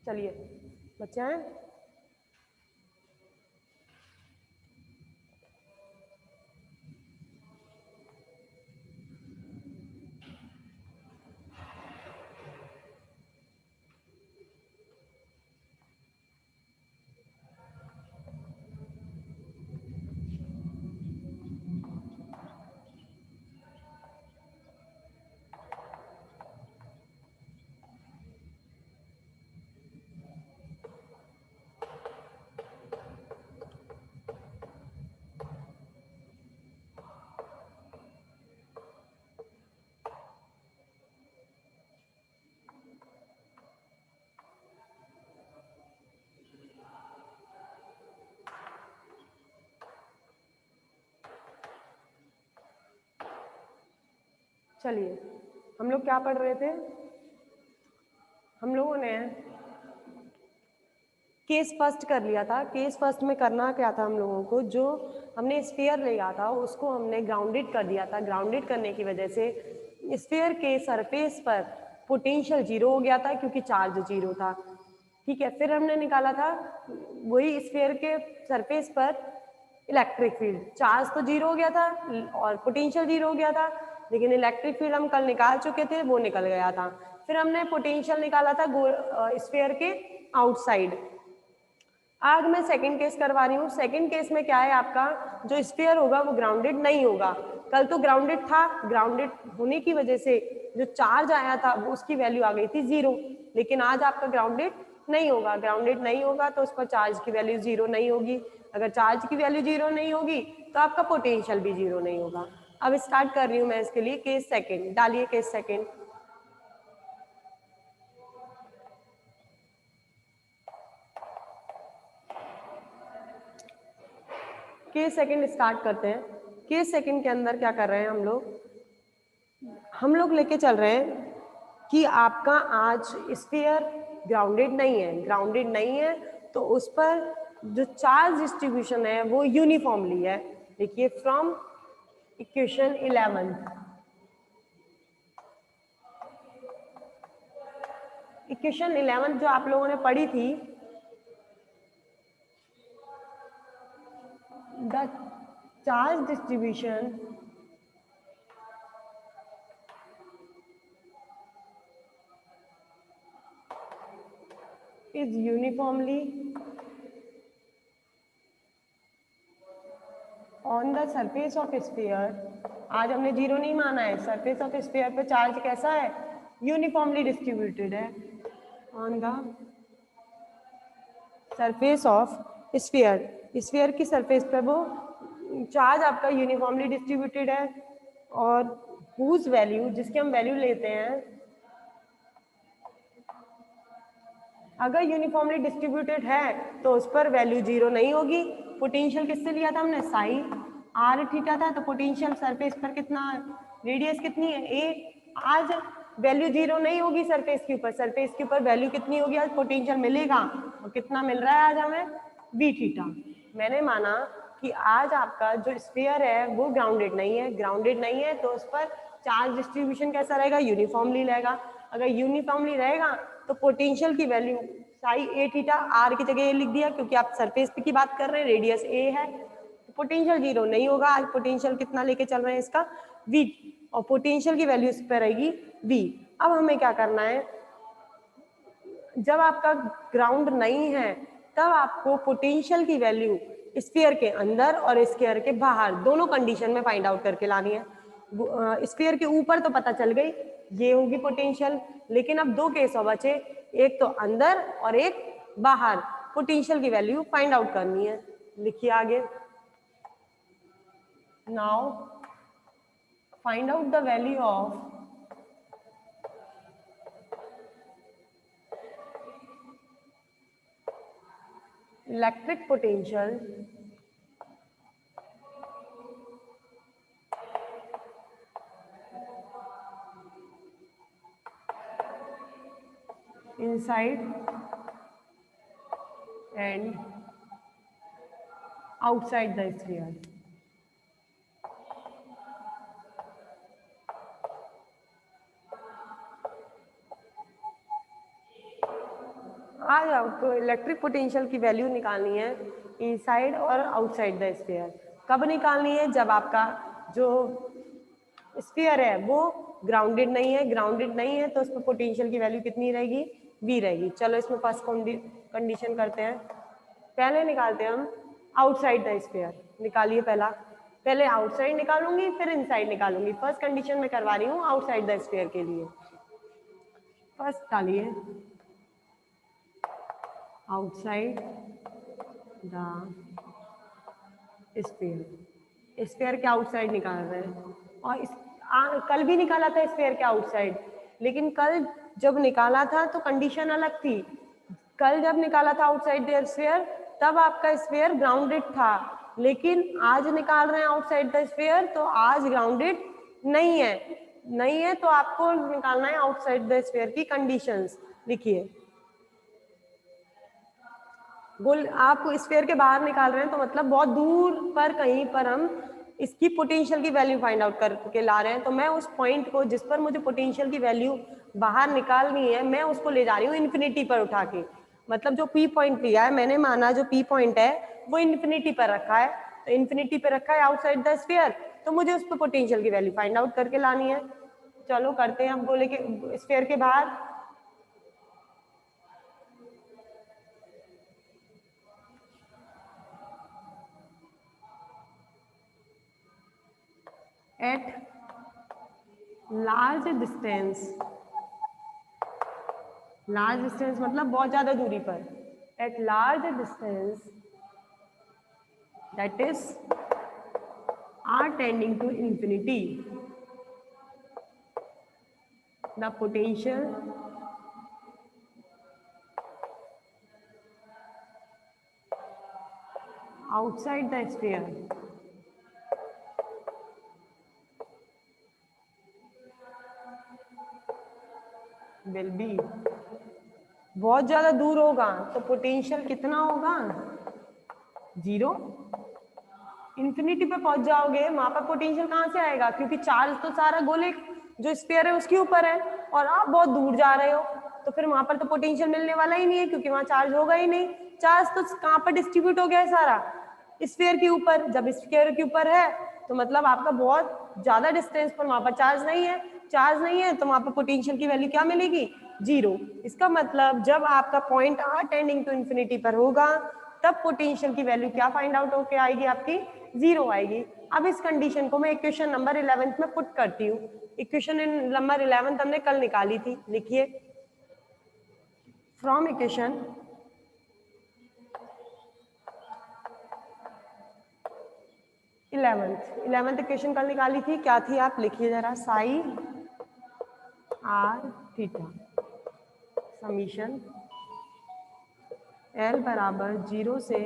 चलिए बच्चे हैं, चलिए हम लोग क्या पढ़ रहे थे? हम लोगों ने केस फर्स्ट कर लिया था। केस फर्स्ट में करना क्या था हम लोगों को, जो हमने स्फीयर लिया था उसको हमने ग्राउंडेड कर दिया था। ग्राउंडेड करने की वजह से स्फीयर के सरफेस पर पोटेंशियल जीरो हो गया था क्योंकि चार्ज जीरो था। ठीक है, फिर हमने निकाला था वही स्फीयर के सरफेस पर इलेक्ट्रिक फील्ड। चार्ज तो जीरो हो गया था और पोटेंशियल जीरो हो गया था, लेकिन इलेक्ट्रिक फील्ड हम कल निकाल चुके थे, वो निकल गया था। फिर हमने पोटेंशियल निकाला था स्फीयर के आउटसाइड। आज मैं सेकंड केस करवा रही हूँ। सेकंड केस में क्या है, आपका जो स्फीयर होगा वो ग्राउंडेड नहीं होगा। कल तो ग्राउंडेड था, ग्राउंडेड होने की वजह से जो चार्ज आया था वो उसकी वैल्यू आ गई थी जीरो, लेकिन आज आपका ग्राउंडेड नहीं होगा। ग्राउंडेड नहीं होगा तो उस पर चार्ज की वैल्यू जीरो नहीं होगी। अगर चार्ज की वैल्यू जीरो नहीं होगी तो आपका पोटेंशियल भी जीरो नहीं होगा। अब स्टार्ट कर रही हूँ मैं इसके लिए केस सेकेंड। डालिए case second. Case second start करते हैं। केस सेकंड के अंदर क्या कर रहे हैं हम लोग लेके चल रहे हैं कि आपका आज स्फीयर ग्राउंडेड नहीं है। ग्राउंडेड नहीं है तो उस पर जो चार्ज डिस्ट्रीब्यूशन है वो यूनिफॉर्मली है। देखिए फ्रॉम इक्वेशन 11, इक्वेशन 11 जो आप लोगों ने पढ़ी थी, the charge distribution is uniformly on the surface of sphere। आज हमने जीरो नहीं माना है, सरफेस ऑफ स्फीयर पे चार्ज कैसा है, यूनिफॉर्मली डिस्ट्रीब्यूटेड है on the surface of sphere. Sphere की सरफेस पे वो चार्ज आपका यूनिफॉर्मली डिस्ट्रीब्यूटेड है, और हुज वैल्यू, जिसकी हम वैल्यू लेते हैं, अगर यूनिफॉर्मली डिस्ट्रीब्यूटेड है तो उस पर वैल्यू जीरो नहीं होगी। पोटेंशियल किससे लिया था हमने, साई आर थीटा था, तो पोटेंशियल सरफेस पर कितना, रेडियस कितनी है ए। आज वैल्यू जीरो नहीं होगी सरफेस के ऊपर, सरफेस के ऊपर वैल्यू कितनी होगी, आज पोटेंशियल मिलेगा। और कितना मिल रहा है आज हमें, वी थीटा। मैंने माना कि आज आपका जो स्फीयर है वो ग्राउंडेड नहीं है। ग्राउंडेड नहीं है तो उस पर चार्ज डिस्ट्रीब्यूशन कैसा रहेगा, यूनिफॉर्मली रहेगा। अगर यूनिफॉर्मली रहेगा तो पोटेंशियल की value psi a theta, r की जगह ए लिख दिया क्योंकि आप सरफेस पे की बात कर रहे हैं, रेडियस ए है, तो पोटेंशियल जीरो नहीं होगा। आज पोटेंशियल कितना लेके चल रहे हैं इसका, वी, और पोटेंशियल की वैल्यू इस पर रहेगी वी। अब हमें क्या करना है, जब आपका ग्राउंड नहीं है तब आपको पोटेंशियल की वैल्यू स्फीयर के अंदर और स्फीयर के बाहर दोनों कंडीशन में फाइंड आउट करके लानी है। स्फीयर के ऊपर तो पता चल गई, ये होगी पोटेंशियल, लेकिन अब दो केस और बचे, एक तो अंदर और एक बाहर। पोटेंशियल की वैल्यू फाइंड आउट करनी है। लिखिए आगे, now find out the value of electric potential inside and outside the sphere। आज आपको इलेक्ट्रिक पोटेंशियल की वैल्यू निकालनी है इनसाइड और आउटसाइड द स्फीयर। कब निकालनी है? जब आपका जो स्फीयर है वो ग्राउंडेड नहीं है। ग्राउंडेड नहीं है तो उस पर पोटेंशियल की वैल्यू कितनी रहेगी? वी रहेगी। चलो इसमें फर्स्ट कंडीशन करते हैं। पहले निकालते हैं हम आउटसाइड द स्फीयर। निकालिए पहले आउटसाइड निकालूंगी फिर इनसाइड निकालूंगी। फर्स्ट कंडीशन में करवा रही हूँ आउटसाइड द स्फीयर के लिए। फर्स्ट डालिए आउटसाइड द स्फीयर। स्फीयर के आउटसाइड निकाल रहे हैं और कल भी निकाला था स्फीयर के आउटसाइड, लेकिन कल जब निकाला था तो कंडीशन अलग थी। कल जब निकाला था आउटसाइड द स्फीयर तब आपका स्फीयर ग्राउंडेड था, लेकिन आज निकाल रहे हैं आउटसाइड द स्फीयर तो आज ग्राउंडेड नहीं है तो आपको निकालना है आउटसाइड द स्फीयर की कंडीशंस। लिखिए आप स्फीयर के बाहर निकाल रहे हैं तो मतलब बहुत दूर पर कहीं पर हम इसकी पोटेंशियल की वैल्यू फाइंड आउट करके ला रहे हैं। तो मैं उस पॉइंट को जिस पर मुझे पोटेंशियल की वैल्यू बाहर निकालनी है मैं उसको ले जा रही हूँ इन्फिनिटी पर उठा के। मतलब जो पी पॉइंट लिया है मैंने, माना जो पी पॉइंट है वो इन्फिनिटी पर रखा है, तो इन्फिनिटी पर रखा है आउटसाइड द स्फीयर, तो मुझे उस पर पोटेंशियल की वैल्यू फाइंड आउट करके लानी है। चलो करते हैं। हम गोले के स्फीयर के बाहर एट लार्ज डिस्टेंस मतलब बहुत ज्यादा दूरी पर, at large distance that is r tending to infinity the potential outside the sphere will be, बहुत ज्यादा दूर होगा तो पोटेंशियल कितना होगा? जीरो। इन्फिनिटी पे पहुंच जाओगे वहां पर पोटेंशियल कहां से आएगा? क्योंकि चार्ज तो सारा गोले जो स्फीयर है उसके ऊपर है और आप बहुत दूर जा रहे हो, तो फिर वहां पर तो पोटेंशियल मिलने वाला ही नहीं है क्योंकि वहां चार्ज होगा ही नहीं। चार्ज तो कहां पर डिस्ट्रीब्यूट हो गया है? सारा स्फीयर के ऊपर। जब स्फीयर के ऊपर है तो मतलब आपका बहुत ज्यादा डिस्टेंस पर वहां पर चार्ज नहीं है तो वहां पर पोटेंशियल की वैल्यू क्या मिलेगी? जीरो। इसका मतलब जब आपका point r tending to infinity पर होगा तब पोटेंशियल की वैल्यू क्या फाइंड आउट होके आएगी? आपकी जीरो आएगी। अब इस कंडीशन को मैं इक्वेशन नंबर 11 में पुट करती हूँ। इक्वेशन नंबर 11 हमने कल निकाली थी। लिखिए फ्रॉम इक्वेशन इलेवेंथ इक्वेशन कल निकाली थी, क्या थी? आप लिखिए जरा, psi r theta summation l बराबर 0 से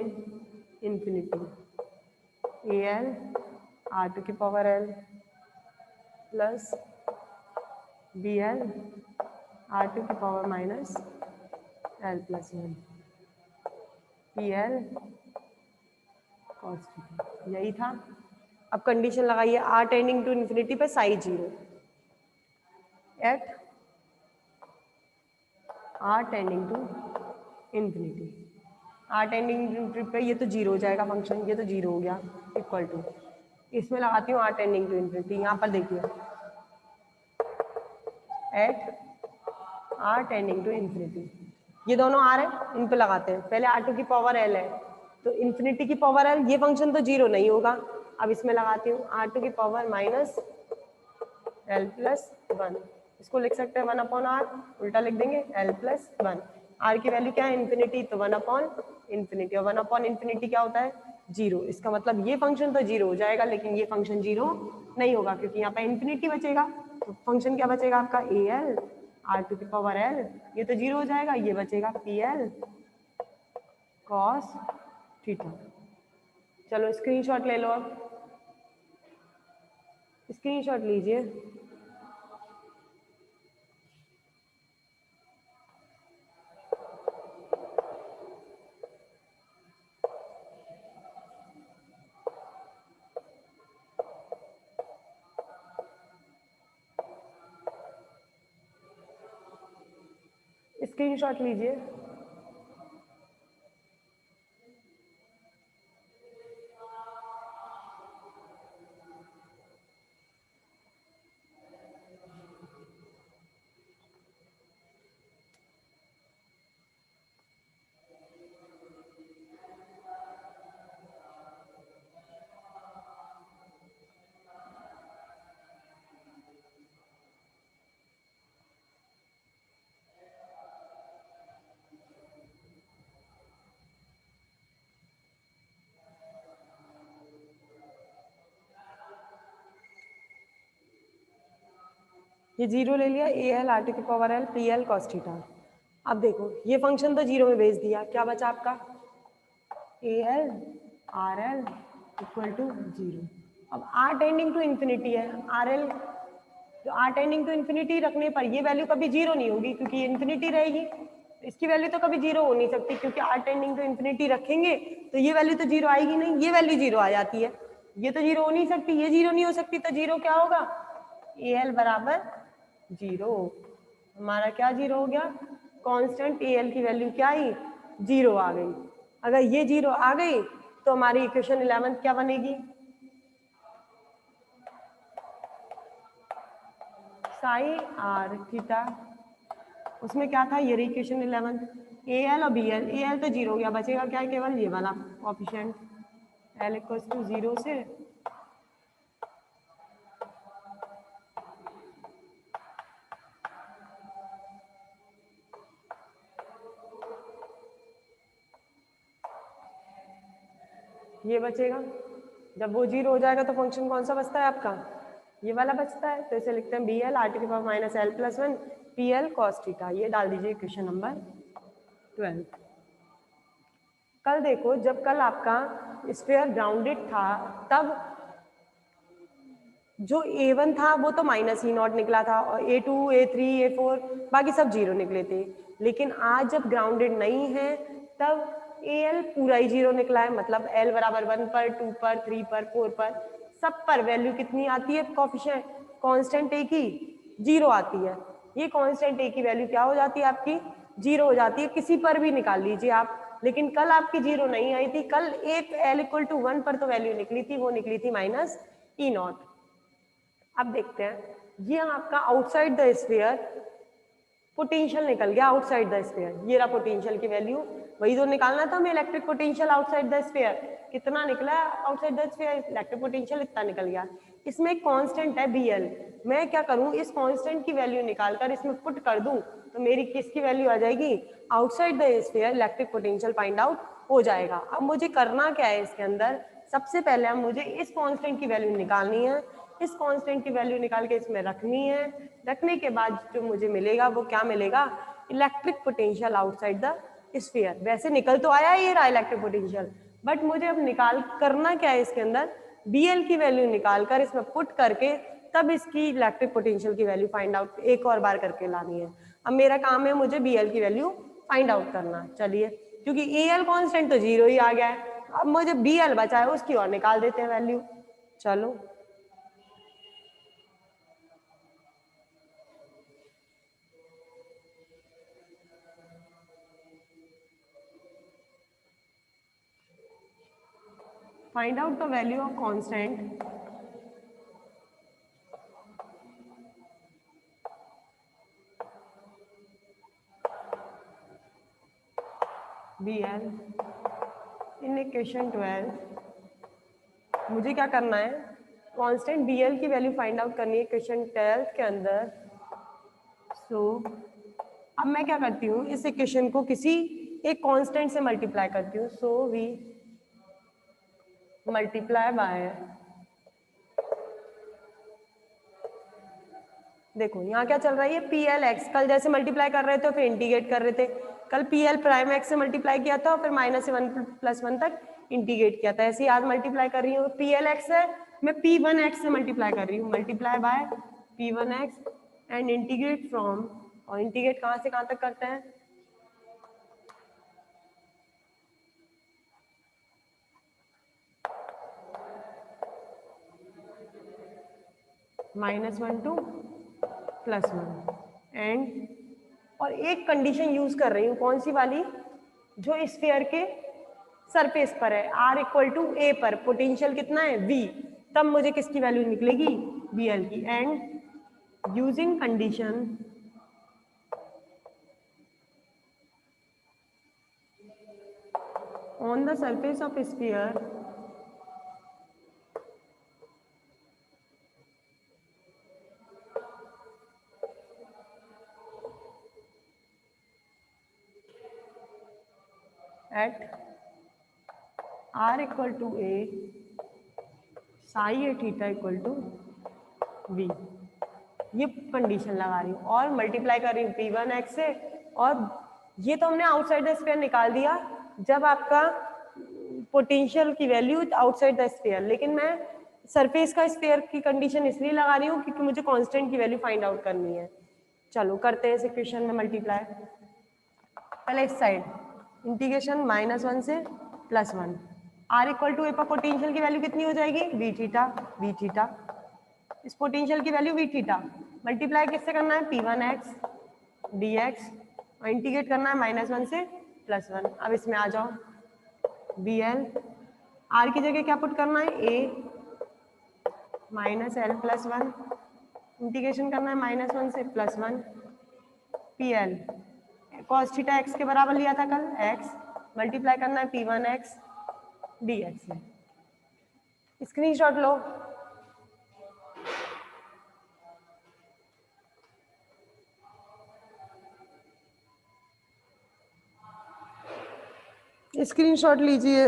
infinity a l r to की power l plus b l r to की power minus l plus one P l cos theta, यही था। अब कंडीशन लगाइए आर टेंडिंग टू इन्फिनिटी पे psi zero at r tending to infinity. R tending पे ये तो जीरो हो जाएगा फंक्शन, ये तो जीरो हो गया, इक्वल टू इसमें लगाती हूँ आर टेंडिंग टू इन्फिनिटी। यहाँ पर देखिए at r tending to infinity, ये दोनों आर है, इन पे लगाते हैं। पहले आर टू की पावर एल है तो इन्फिनिटी की पावर एल, ये फंक्शन तो जीरो नहीं होगा। अब इसमें लगाती हूँ आर टू की power minus l plus one, इसको लिख सकते हैं 1 अपॉन आर, उल्टा लिख देंगे एल प्लस वन। आर की वैल्यू क्या है? इन्फिनिटी, तो 1 अपॉन इन्फिनिटी, और 1 अपॉन इन्फिनिटी क्या होता है? जीरो। इसका मतलब ये फंक्शन तो जीरो हो जाएगा लेकिन ये फंक्शन जीरो नहीं होगा क्योंकि यहाँ पे इन्फिनिटी बचेगा। तो फंक्शन क्या बचेगा आपका? ए एल आर टू की पावर एल, ये तो जीरो हो जाएगा, ये बचेगा पी एल कॉस थीटा। चलो स्क्रीनशॉट ले लो, अब स्क्रीनशॉट लीजिए। स्क्रीनशॉट लीजिए। ये जीरो ले लिया, ए एल आर टी की power L P l cos theta. अब देखो ये फंक्शन तो जीरो में भेज दिया, क्या बचा आपका a l r l equal to zero. अब आर टेंडिंग टू इन्फिनिटी है, आर एल जो आर टेंडिंग टू इन्फिनिटी रखने पर ये वैल्यू कभी जीरो नहीं होगी क्योंकि ये इन्फिनिटी रहेगी, इसकी वैल्यू तो कभी जीरो हो नहीं सकती क्योंकि आर टेंडिंग टू इन्फिनिटी रखेंगे तो ये वैल्यू तो जीरो आएगी नहीं, ये वैल्यू जीरो आ जाती है, ये तो जीरो हो नहीं सकती, ये जीरो नहीं हो सकती, तो जीरो क्या होगा ए एल बराबर जीरो। हमारा क्या जीरो हो गया, कांस्टेंट ए एल की वैल्यू क्या आई जीरो आ गई। अगर ये जीरो आ गई तो हमारी इक्वेशन 11 क्या बनेगी, साई आर थीटा, उसमें क्या था ये इक्वेशन 11, ए एल और बी एल, ए एल तो जीरो हो गया, बचेगा क्या केवल ये वाला coefficient l equal to zero से ये बचेगा। जब वो जीरो हो जाएगा तो फंक्शन कौन सा बचता है आपका, ये वाला बचता है, तो इसे लिखते हैं बी एल आर टी की power minus l plus one P l cos theta. ये डाल दीजिए इक्वेशन नंबर 12। कल देखो जब कल आपका स्फीयर ग्राउंडेड था तब जो A1 था वो तो माइनस ही नॉट निकला था और A2 A3 A4 बाकी सब जीरो निकले थे, लेकिन आज जब ग्राउंडेड नहीं है तब AL पूरा ही जीरो निकला है, मतलब L बराबर 1 पर 2 पर 3 पर 4 पर सब पर वैल्यू कितनी आती है, कोएफिशिएंट कांस्टेंट A की जीरो आती है। ये कांस्टेंट A की वैल्यू क्या हो जाती है आपकी जीरो हो जाती है, किसी पर भी निकाल लीजिए आप, लेकिन कल आपकी जीरो नहीं आई थी, कल एक L इक्वल टू 1 पर तो वैल्यू निकली थी, वो निकली थी माइनस ई नॉट। अब देखते हैं ये आपका आउटसाइड द स्फीयर पोटेंशियल निकल गया, आउटसाइड द स्फीयर ये रहा पोटेंशियल की वैल्यू, वही तो निकालना था हमें, electric potential outside the sphere कितना निकला outside the sphere, electric potential इतना निकल गया। इसमें एक कांस्टेंट है Bl, मैं क्या करूं इस कांस्टेंट की वैल्यू निकालकर इसमें पुट कर दूं तो मेरी किसकी वैल्यू आ जाएगी, outside the sphere electric potential find out हो जाएगा। अब मुझे करना क्या है इसके अंदर, सबसे पहले हम मुझे इस कांस्टेंट की वैल्यू निकालनी है, इस कांस्टेंट की वैल्यू निकाल के इसमें रखनी है, रखने के बाद जो मुझे मिलेगा वो क्या मिलेगा, electric potential outside the sphere. वैसे निकल तो आया ये रहा इलेक्ट्रिक पोटेंशियल, बट मुझे अब निकाल करना क्या है इसके अंदर, Bl की वैल्यू निकाल कर इसमें पुट करके तब इसकी इलेक्ट्रिक पोटेंशियल की वैल्यू फाइंड आउट एक और बार करके लानी है। अब मेरा काम है मुझे Bl की वैल्यू फाइंड आउट करना, चलिए क्योंकि AL कांस्टेंट तो जीरो ही आ गया है, अब मुझे Bl बचा है उसकी और निकाल देते हैं वैल्यू। चलो find out the value of constant Bl in equation 12। मुझे क्या करना है, कांस्टेंट Bl की वैल्यू फाइंड आउट करनी है इक्वेशन 12 के अंदर। सो अब मैं क्या करती हूँ इस इक्वेशन को किसी एक कांस्टेंट से मल्टीप्लाई करती हूँ, सो वी मल्टीप्लाई बाय, देखो यहाँ क्या चल रहा है, ये पी एल एक्स कल जैसे मल्टीप्लाई कर रहे थे फिर इंटीग्रेट कर रहे थे, कल पी एल प्राइम एक्स से मल्टीप्लाई किया था और फिर माइनस से 1 + 1 तक इंटीग्रेट किया था, ऐसे ही आज मल्टीप्लाई कर रही हूँ पी एल एक्स है, मैं पी वन एक्स से मल्टीप्लाई कर रही हूँ, multiply by P one x and integrate from, और इंटीग्रेट कहाँ से कहाँ तक करते हैं, -1 to +1 एंड, और एक कंडीशन यूज कर रही हूँ कौन सी वाली, जो स्फीयर के सरफेस पर है r इक्वल टू a पर पोटेंशियल कितना है v, तब मुझे किसकी वैल्यू निकलेगी Bl की, and using condition on the surface of sphere at r equal to a psi a theta equal to v। ये कंडीशन लगा रही हूँ और मल्टीप्लाई कर रही हूँ P1x से, और ये तो हमने आउटसाइड द स्फीयर निकाल दिया जब आपका पोटेंशियल की वैल्यू आउटसाइड द स्फीयर, लेकिन मैं सरफेस का स्फीयर की कंडीशन इसलिए लगा रही हूँ क्योंकि मुझे कांस्टेंट की वैल्यू फाइंड आउट करनी है। चलो करते हैं इस इक्वेशन में मल्टीप्लाई। पहले इस साइड इंटीग्रेशन -1 से +1, r इक्वल टू ए पर पोटेंशियल की वैल्यू कितनी हो जाएगी, वी थीटा, इस पोटेंशियल की वैल्यू वी थीटा मल्टीप्लाई किससे करना है, P1x dx, और इंटीग्रेट करना है -1 से +1। अब इसमें आ जाओ, bl, r की जगह क्या पुट करना है, a -l+1, इंटीग्रेशन करना है -1 से +1, pl cos थीटा x के बराबर लिया था कल, x मल्टीप्लाई करना है P1x dx से। स्क्रीनशॉट लो। स्क्रीनशॉट लीजिए।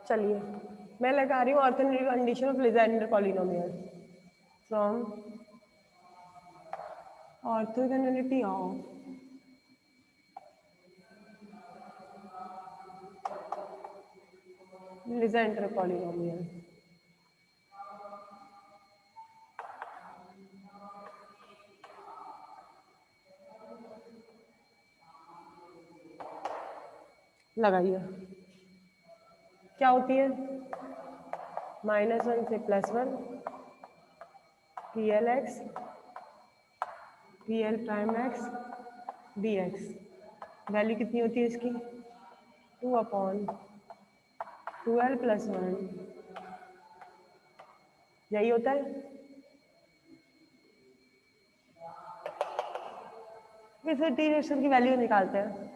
चलिए मैं लगा रही हूँ orthogonal condition of Legender polynomial from orthogonality of Legender polynomial. लगाइए, क्या होती है, -1 से +1 PLx PL'(x) dx, वैल्यू कितनी होती है इसकी, 2/12l+1, यही होता है। फिर टी रेशो की वैल्यू निकालते हैं।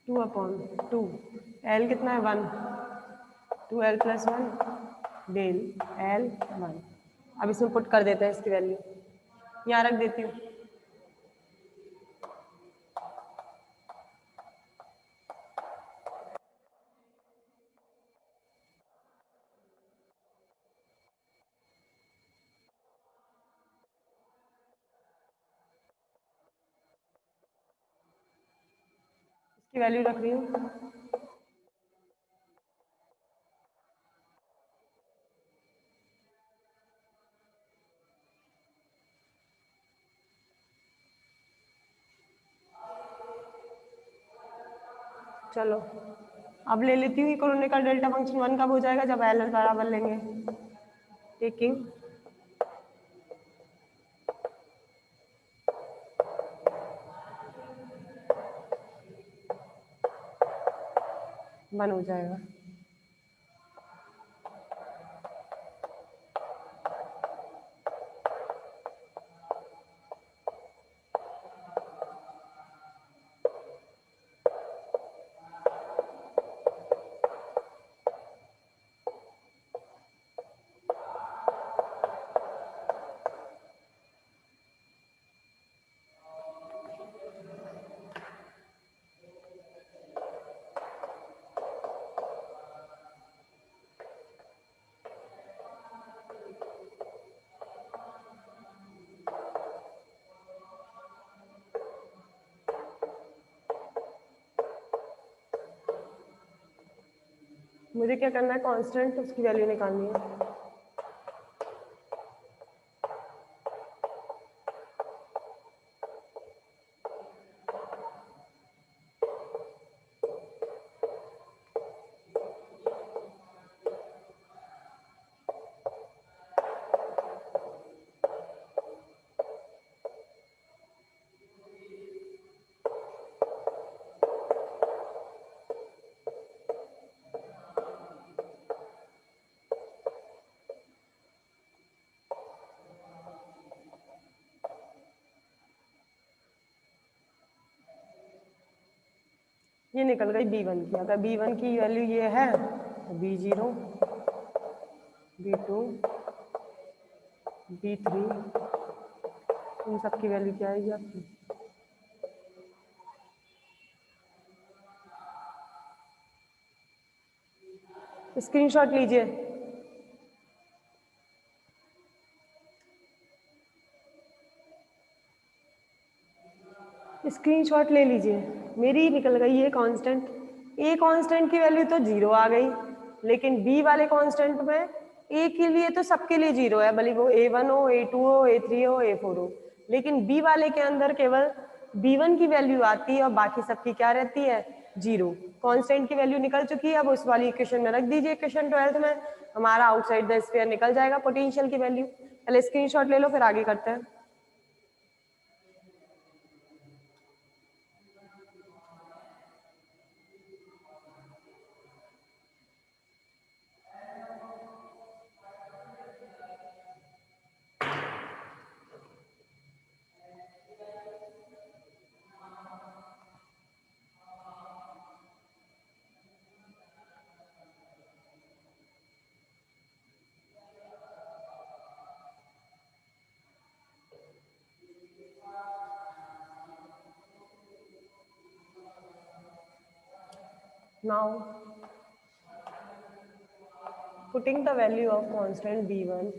टू अपॉन टू, एल कितना है 1, 2l+1 डेल l1। अब इसमें पुट कर देते हैं इसकी वैल्यू, यहाँ रख देती हूँ। इसकी वैल्यू रख रही हूँ, चलो अब ले लेती हूँ इकोनॉमिकल डेल्टा फंक्शन 1 कब हो जाएगा, जब एल बराबर लेंगे। टेकिंग वन हो जाएगा। मुझे क्या करना है, कांस्टेंट उसकी वैल्यू निकालनी है। ये निकल गई B1 की। अगर B1 की वैल्यू ये है तो B0, B2, B3 इन सब की वैल्यू क्या आएगी आपकी? स्क्रीनशॉट लीजिए। स्क्रीनशॉट ले लीजिए। मेरी निकल गई है कांस्टेंट। ए कांस्टेंट की वैल्यू तो 0 आ गई, लेकिन बी वाले कांस्टेंट में ए के लिए तो सबके लिए 0 है, भले वो A1 हो, A2 हो, A3 हो, A4 हो, लेकिन बी वाले के अंदर केवल B1 की वैल्यू आती है और बाकी सबकी क्या रहती है? 0। कांस्टेंट की वैल्यू निकल चुकी है, अब उस वाली इक्वेशन में रख दीजिए। इक्वेशन 12 में हमारा आउटसाइड द स्फीयर निकल जाएगा पोटेंशियल की वैल्यू। पहले स्क्रीनशॉट ले लो, फिर आगे करते हैं। Now, putting the value of constant B1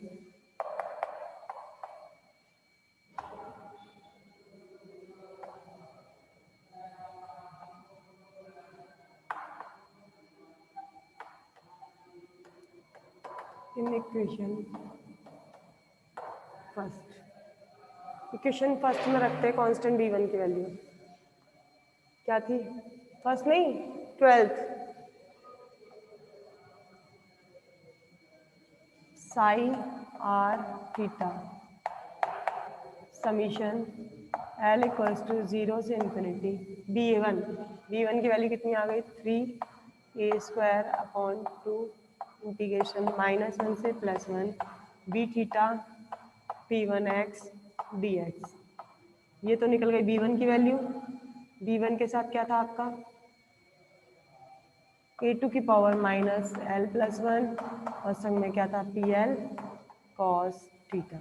in equation first. Equation first में रखते हैं कांस्टेंट B1 की वैल्यू क्या थी? फर्स्ट नहीं, 12th। Psi r theta summation L equals to 0 से इन्फिनिटी B1 की वैल्यू कितनी आ गई? 3a² इंटीग्रेशन -1 से +1 b थीटा P1x dx। ये तो निकल गई B1 की वैल्यू। B1 के साथ क्या था आपका? a² -l+1 और संग में क्या था? PL cos theta.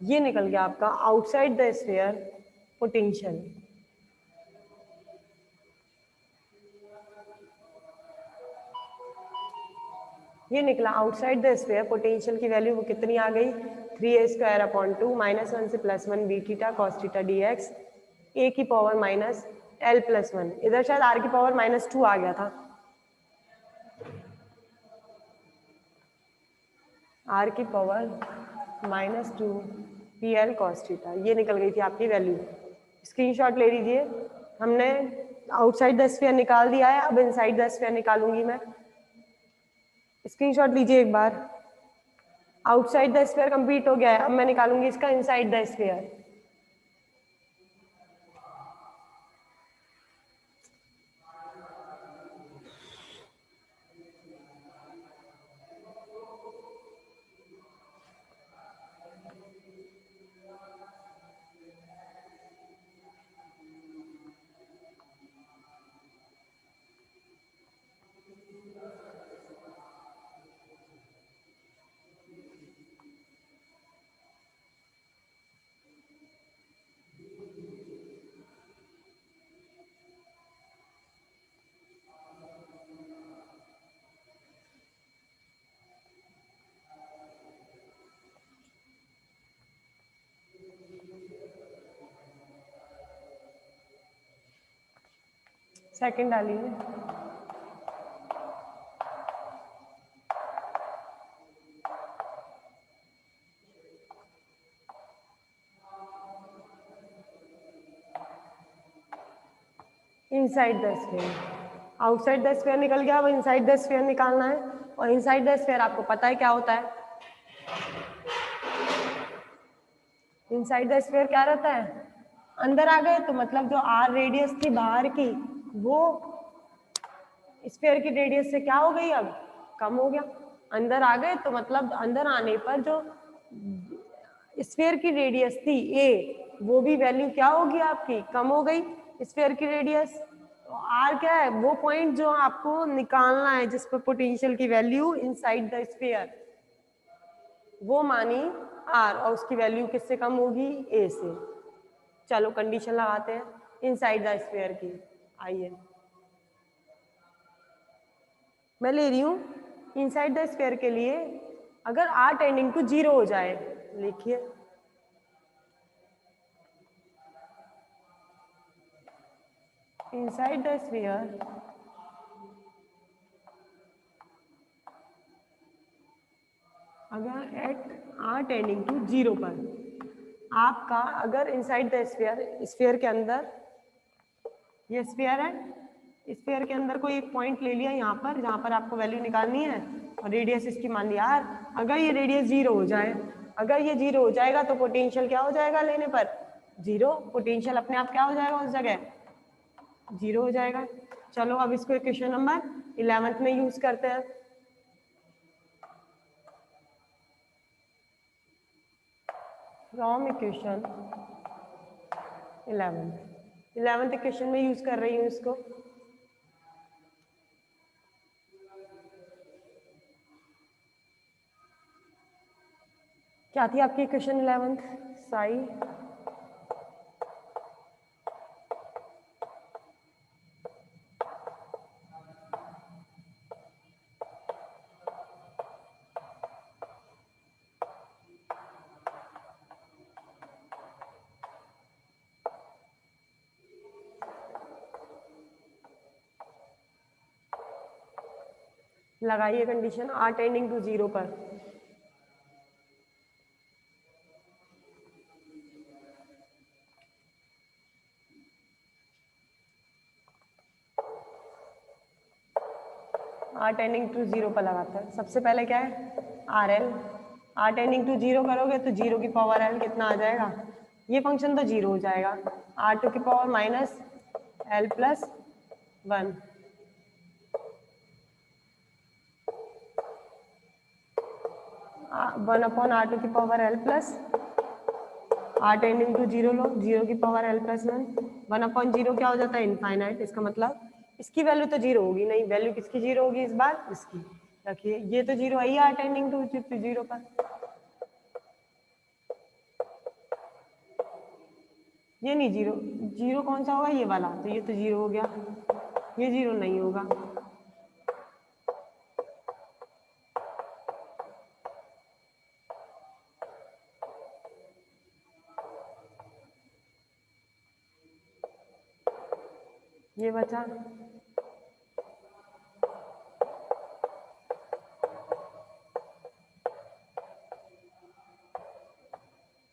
ये निकल गया आपका आउटसाइड द स्फीयर पोटेंशियल। ये निकला आउटसाइड द स्फीयर पोटेंशियल की वैल्यू वो कितनी आ गई? 3a² -1 से +1 b theta cos theta dx a² -l+1। इधर शायद r² -2 आ गया था। r² -2 PL cos थीटा ये निकल गई थी आपकी वैल्यू। स्क्रीनशॉट ले लीजिए। हमने आउटसाइड द स्फीयर निकाल दिया है, अब इनसाइड द स्फीयर निकालूंगी मैं। स्क्रीनशॉट लीजिए एक बार। आउटसाइड द स्फीयर कंप्लीट हो गया है, अब मैं निकालूंगी इसका इनसाइड द स्फीयर। सेकंड डालिए। Inside the sphere, outside the sphere निकल गया, अब इनसाइड द स्फीयर निकालना है। और इनसाइड द स्फीयर आपको पता है क्या होता है? इनसाइड द स्फीयर क्या रहता है? अंदर आ गए तो मतलब जो r रेडियस थी बाहर की वो स्फीयर की रेडियस से क्या हो गई? अब कम हो गया। अंदर आ गए तो मतलब अंदर आने पर जो स्फीयर की रेडियस थी a वो भी वैल्यू क्या होगी आपकी? कम हो गई स्फीयर की रेडियस। तो आर क्या है, वो पॉइंट जो आपको निकालना है जिस पर पोटेंशियल की वैल्यू इनसाइड द स्फीयर, वो मानी आर, और उसकी वैल्यू किससे कम होगी, ए से। चलो कंडीशन लगाते हैं इनसाइड द स्फीयर की। आइए मैं ले रही हूँ इनसाइड द स्फीयर के लिए, अगर आर टेंडिंग टू 0 हो जाए, लिखिए इनसाइड द स्फीयर अगर एट आर टेंडिंग टू 0 पर आपका, अगर इनसाइड द स्फीयर, स्फीयर के अंदर, ये स्फीयर है, स्फीयर के अंदर कोई एक पॉइंट ले लिया यहाँ पर, जहाँ पर आपको वैल्यू निकालनी है, और रेडियस इसकी मान लिया आर। अगर ये रेडियस 0 हो जाए, अगर ये 0 हो जाएगा तो पोटेंशियल क्या हो जाएगा लेने पर, 0। पोटेंशियल अपने आप क्या हो जाएगा उस जगह, 0 हो जाएगा। चलो अब इसको इक्वेशन नंबर 11 में यूज करते हैं। फ्रॉम इक्वेशन 11th इक्वेशन में यूज कर रही हूँ इसको। क्या थी आपकी इक्वेशन 11th, साई लगाइए कंडीशन आर टेंडिंग टू 0 पर। आर टेंडिंग टू 0 पर लगाते हैं। सबसे पहले क्या है, r l, r tending to 0 करोगे तो 0 की पावर एल कितना आ जाएगा, ये फंक्शन तो 0 हो जाएगा, आर टू की power minus l plus 1, one upon r to की power l plus, r tending to 0 लो, 0 की पावर एल प्लस 1, 1 अपॉन 0 क्या हो जाता है, इनफाइनाइट। इसका मतलब इसकी वैल्यू तो 0 होगी नहीं, वैल्यू किसकी 0 होगी इस बार, इसकी। रखिए ये तो 0 है ही आर टेंडिंग टू 0 पर, ये नहीं 0, 0 कौन सा होगा, ये वाला, तो ये तो 0 हो गया, ये 0 नहीं होगा। ये बचा,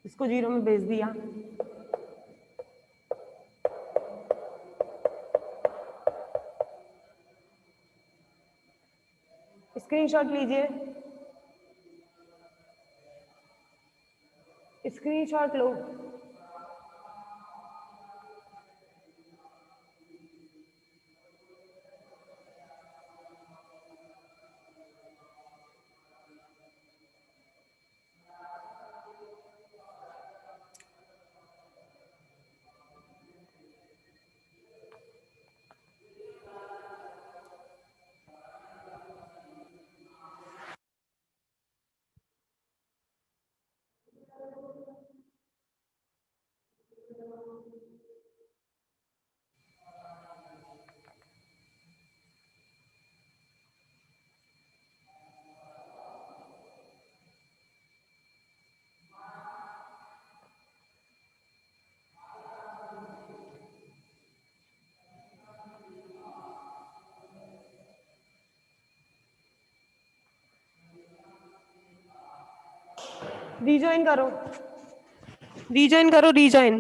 इसको 0 में भेज दिया। स्क्रीनशॉट लीजिए, स्क्रीनशॉट लो। रीजॉइन करो, रीजॉइन करो, रीजॉइन।